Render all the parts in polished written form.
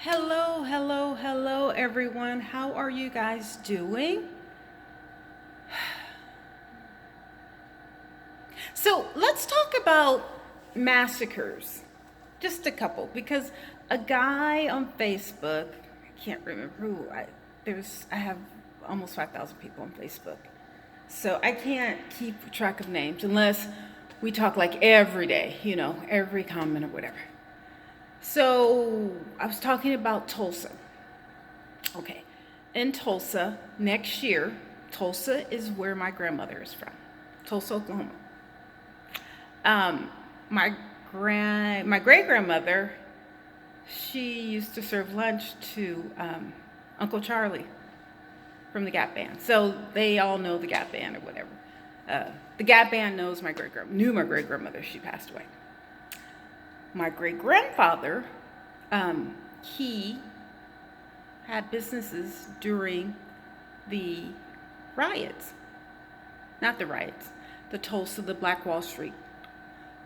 Hello, hello, hello, everyone. How are you guys doing? So let's talk about massacres. Just a couple, because a guy on Facebook, I can't remember who. I have almost 5,000 people on Facebook, so I can't keep track of names unless we talk like every day, every comment or whatever. So I was talking about Tulsa. Okay. In Tulsa next year, Tulsa is where my grandmother is from, Tulsa, Oklahoma. Um, my my great grandmother, she used to serve lunch to Uncle Charlie from the Gap Band. So they all know the Gap Band or whatever. The Gap Band knew my great grandmother. She passed away. My great grandfather, he had businesses during the riots, not the riots, the Tulsa, the Black Wall Street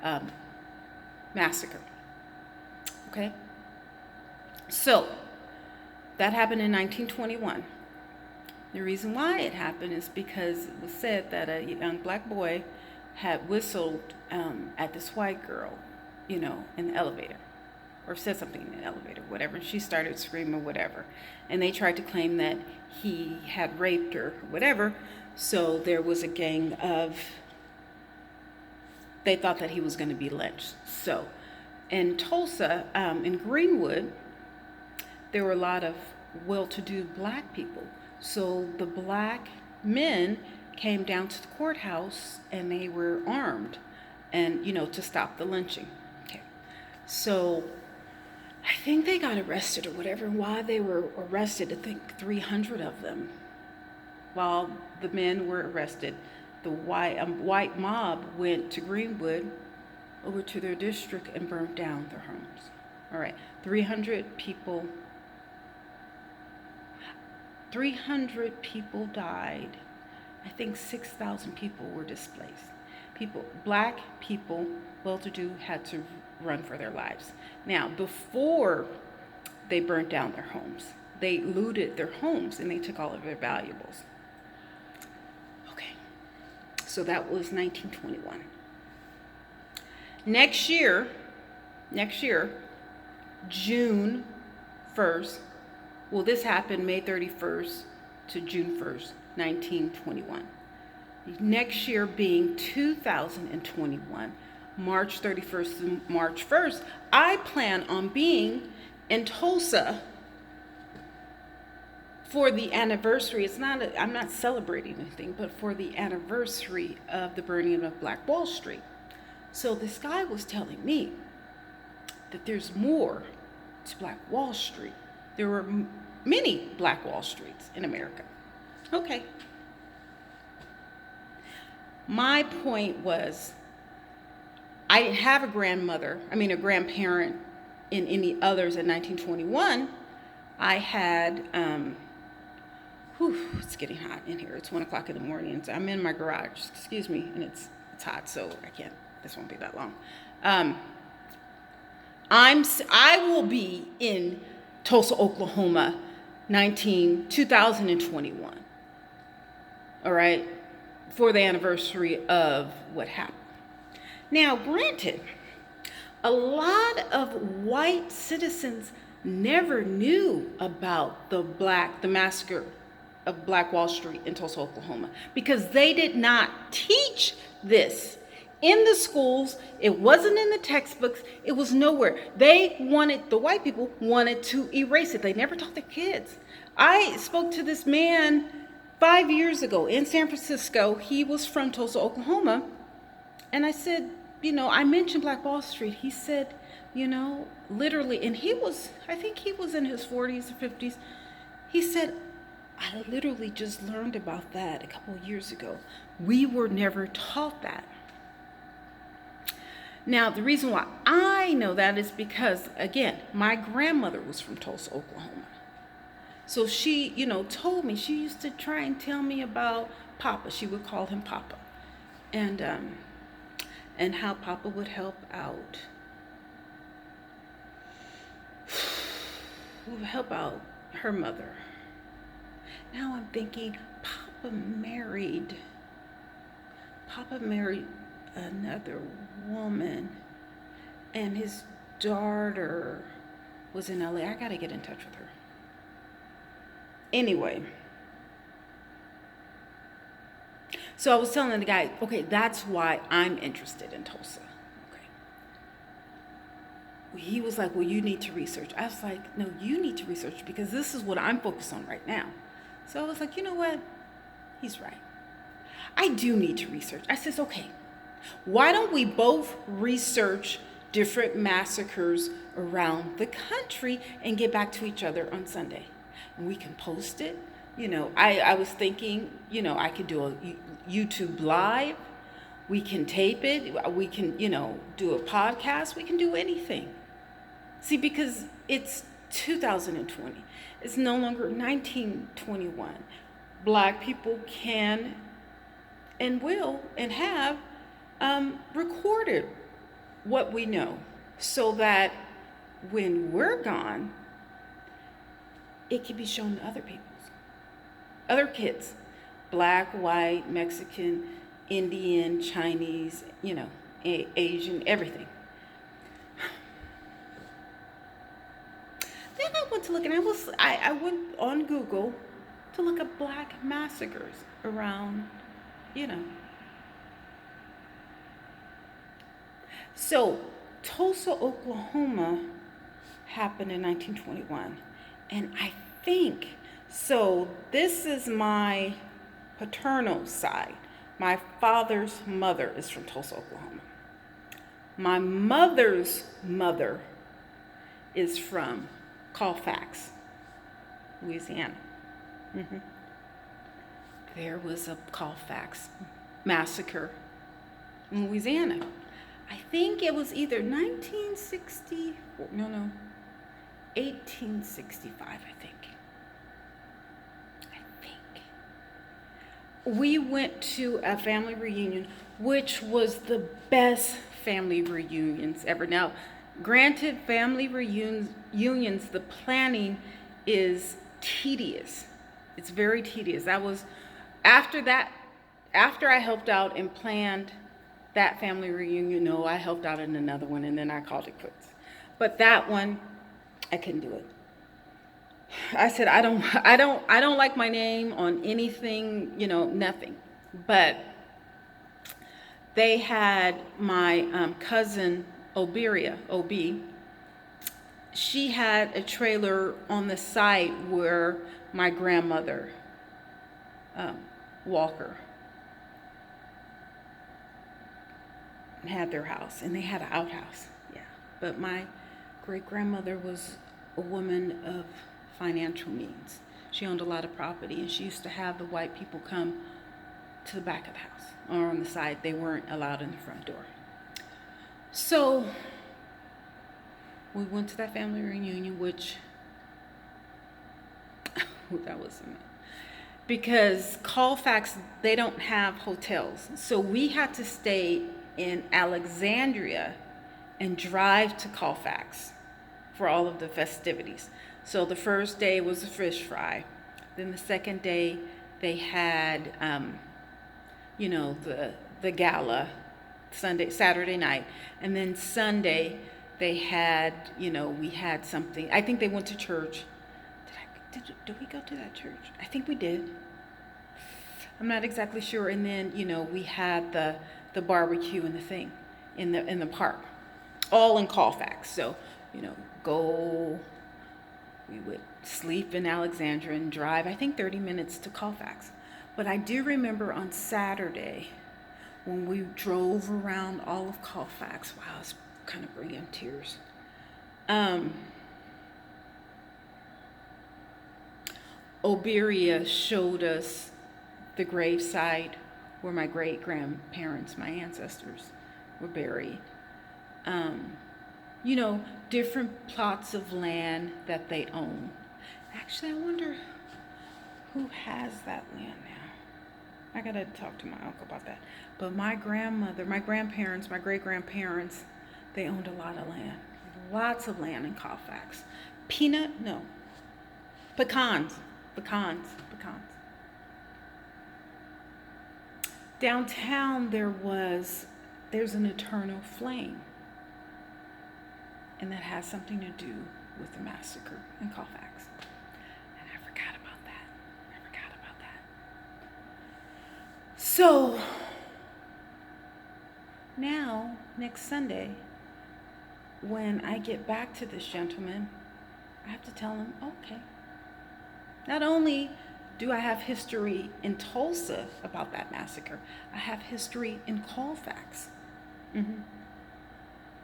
um, massacre. Okay? So, that happened in 1921. The reason why it happened is because it was said that a young black boy had whistled at this white girl, in the elevator, or said something in the elevator, whatever, and she started screaming, whatever. And they tried to claim that he had raped her, whatever. So there was a gang of, they thought that he was going to be lynched. So in Tulsa, in Greenwood, there were a lot of well-to-do black people. So the black men came down to the courthouse and they were armed and, to stop the lynching. Okay. So I think they got arrested or whatever. And while they were arrested, I think 300 of them, while the men were arrested, the white mob went to Greenwood, over to their district, and burned down their homes. All right, 300 people died. I think 6,000 people were displaced. Black people, well-to-do, had to run for their lives. Now, before they burnt down their homes, they looted their homes and they took all of their valuables. Okay, so that was 1921. Next year, June 1st, well, this happened May 31st to June 1st, 1921. Next year being 2021, March 31st to March 1st, I plan on being in Tulsa for the anniversary. I'm not celebrating anything, but for the anniversary of the burning of Black Wall Street. So this guy was telling me that there's more to Black Wall Street. There were many Black Wall Streets in America. Okay. My point was, I didn't have a grandparent in any others in 1921. I had, it's getting hot in here. It's 1 o'clock in the morning. So I'm in my garage, excuse me, and it's hot, so this won't be that long. I will be in Tulsa, Oklahoma, 2021. All right, for the anniversary of what happened. Now, granted, a lot of white citizens never knew about the massacre of Black Wall Street in Tulsa, Oklahoma, because they did not teach this in the schools. It wasn't in the textbooks. It was nowhere. The white people wanted to erase it. They never taught their kids. I spoke to this man 5 years ago in San Francisco. He was from Tulsa, Oklahoma. And I said, I mentioned Black Wall Street. He said, literally, and I think he was in his 40s or 50s. He said, I literally just learned about that a couple of years ago. We were never taught that. Now, the reason why I know that is because, again, my grandmother was from Tulsa, Oklahoma. So she, told me, she used to try and tell me about Papa. She would call him Papa. And how Papa would help out to help out her mother. Now I'm thinking, Papa married another woman, and his daughter was in LA. I gotta get in touch with her. Anyway, so I was telling the guy, okay, that's why I'm interested in Tulsa. Okay. He was like, well, you need to research. I was like, no, you need to research because this is what I'm focused on right now. So I was like, you know what? He's right. I do need to research. I says, okay, why don't we both research different massacres around the country and get back to each other on Sunday? And we can post it. I was thinking, I could do a YouTube live. We can tape it. We can, do a podcast. We can do anything. See, because it's 2020. It's no longer 1921. Black people can and will and have recorded what we know so that when we're gone, it can be shown to other kids, black, white, Mexican, Indian, Chinese, Asian, everything. Then I went to look, and I went on Google to look at black massacres around, So Tulsa, Oklahoma happened in 1921. And I think, so this is my paternal side. My father's mother is from Tulsa, Oklahoma. My mother's mother is from Colfax, Louisiana. Mm-hmm. There was a Colfax massacre in Louisiana. I think it was either 1865, I think. We went to a family reunion, which was the best family reunions ever. Now, granted, family reunions, the planning is tedious. It's very tedious. That was after I helped out and planned that family reunion. No, I helped out in another one, and then I called it quits. But that one, I couldn't do it. I said, I don't like my name on anything, nothing. But they had my cousin Oberia, OB. She had a trailer on the site where my grandmother, Walker, had their house, and they had an outhouse. Yeah, but my great grandmother was a woman of financial means. She owned a lot of property, and she used to have the white people come to the back of the house or on the side. They weren't allowed in the front door. So we went to that family reunion, which that was because Colfax, they don't have hotels, so we had to stay in Alexandria and drive to Colfax for all of the festivities. So the first day was a fish fry. Then the second day they had, the gala, Saturday night. And then Sunday they had, we had something. I think they went to church. Did we go to that church? I think we did. I'm not exactly sure. And then, we had the barbecue and the thing in the park, all in Colfax. So, we would sleep in Alexandria and drive, I think 30 minutes to Colfax. But I do remember on Saturday when we drove around all of Colfax, wow, it's kind of bringing tears. Oberia showed us the gravesite where my great-grandparents, my ancestors, were buried. Different plots of land that they own. Actually, I wonder who has that land now. I gotta talk to my uncle about that. But my grandmother, my grandparents, my great-grandparents, they owned a lot of land. Lots of land in Colfax. Pecans, pecans. Downtown there's an eternal flame, and that has something to do with the massacre in Colfax. And I forgot about that. So now, next Sunday, when I get back to this gentleman, I have to tell him, okay, not only do I have history in Tulsa about that massacre, I have history in Colfax. Mm-hmm.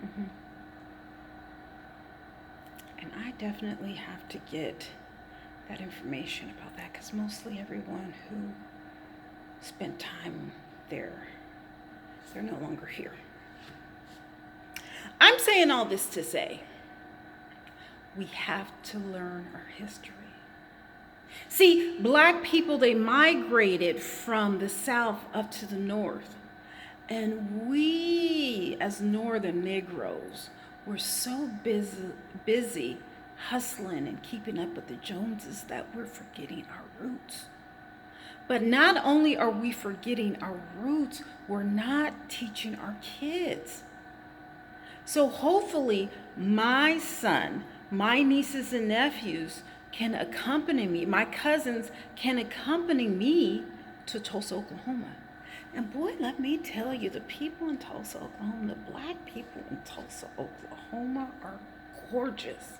Mm-hmm. And I definitely have to get that information about that, because mostly everyone who spent time there, they're no longer here. I'm saying all this to say, we have to learn our history. See, black people, they migrated from the south up to the north. And we, as northern Negroes, were so busy hustling and keeping up with the Joneses that we're forgetting our roots. But not only are we forgetting our roots, we're not teaching our kids. So hopefully my son, my nieces and nephews can accompany me, my cousins can accompany me to Tulsa, Oklahoma. And boy, let me tell you, the people in Tulsa, Oklahoma, the black people in Tulsa, Oklahoma are gorgeous.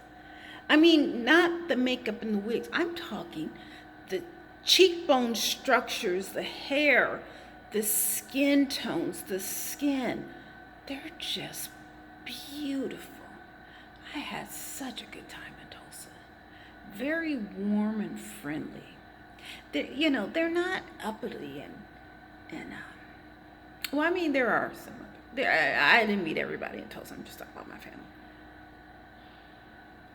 I mean, not the makeup and the wigs. I'm talking the cheekbone structures, the hair, the skin tones, the skin. They're just beautiful. I had such a good time in Tulsa. Very warm and friendly. They're not uppity well, I mean, there are some. I didn't meet everybody in Tulsa. I'm just talking about my family.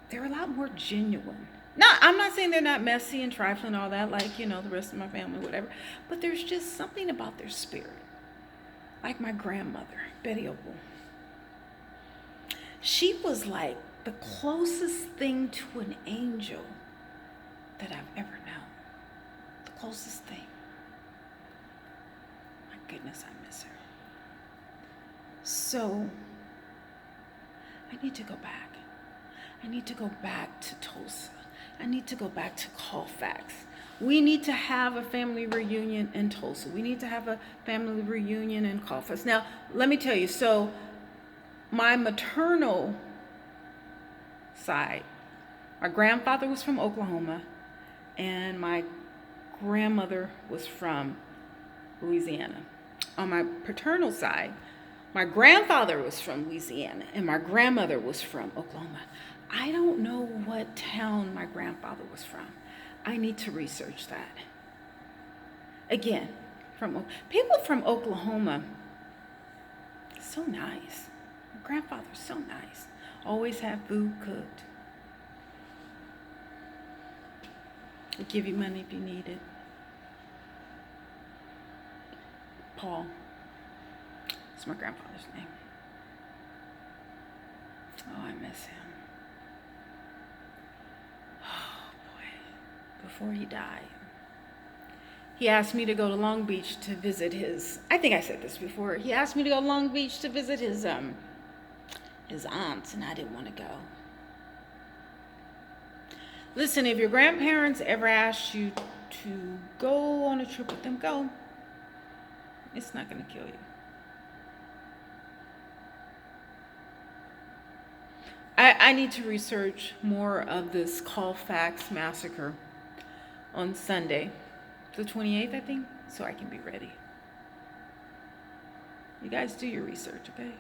They're a lot more genuine. I'm not saying they're not messy and trifling, all that, like, the rest of my family, whatever. But there's just something about their spirit. Like my grandmother, Betty Opal. She was like the closest thing to an angel that I've ever known. The closest thing. My goodness, I miss her. So, I need to go back. I need to go back to Tulsa. I need to go back to Colfax. We need to have a family reunion in Tulsa. We need to have a family reunion in Colfax. Now, let me tell you, so my maternal side, my grandfather was from Oklahoma, and my grandmother was from Louisiana. On my paternal side, my grandfather was from Louisiana, and my grandmother was from Oklahoma. I don't know what town my grandfather was from. I need to research that. Again, people from Oklahoma, so nice. My grandfather's so nice. Always have food cooked. He'll give you money if you need it. Paul. That's my grandfather's name. Oh, I miss him. Oh, boy. Before he died, he asked me to go to Long Beach to visit I think I said this before. He asked me to go to Long Beach to visit his aunts, and I didn't want to go. Listen, if your grandparents ever asked you to go on a trip with them, go. It's not going to kill you. I need to research more of this Colfax massacre on Sunday, the 28th, I think, so I can be ready. You guys do your research, okay?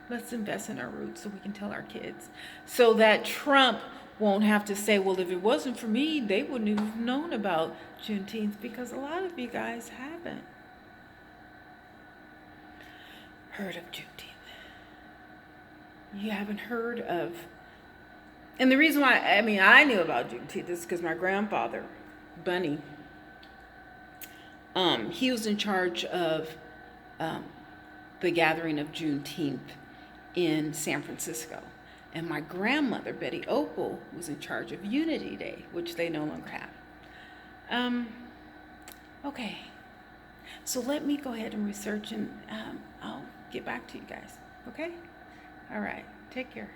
Let's invest in our roots so we can tell our kids. So that Trump won't have to say, well, if it wasn't for me, they wouldn't have known about Juneteenth, because a lot of you guys haven't heard of Juneteenth. You haven't heard of, and the reason why, I knew about Juneteenth is because my grandfather, Bunny, he was in charge of the gathering of Juneteenth in San Francisco. And my grandmother, Betty Opal, was in charge of Unity Day, which they no longer have. Okay, so let me go ahead and research, and I'll get back to you guys. Okay? All right, take care.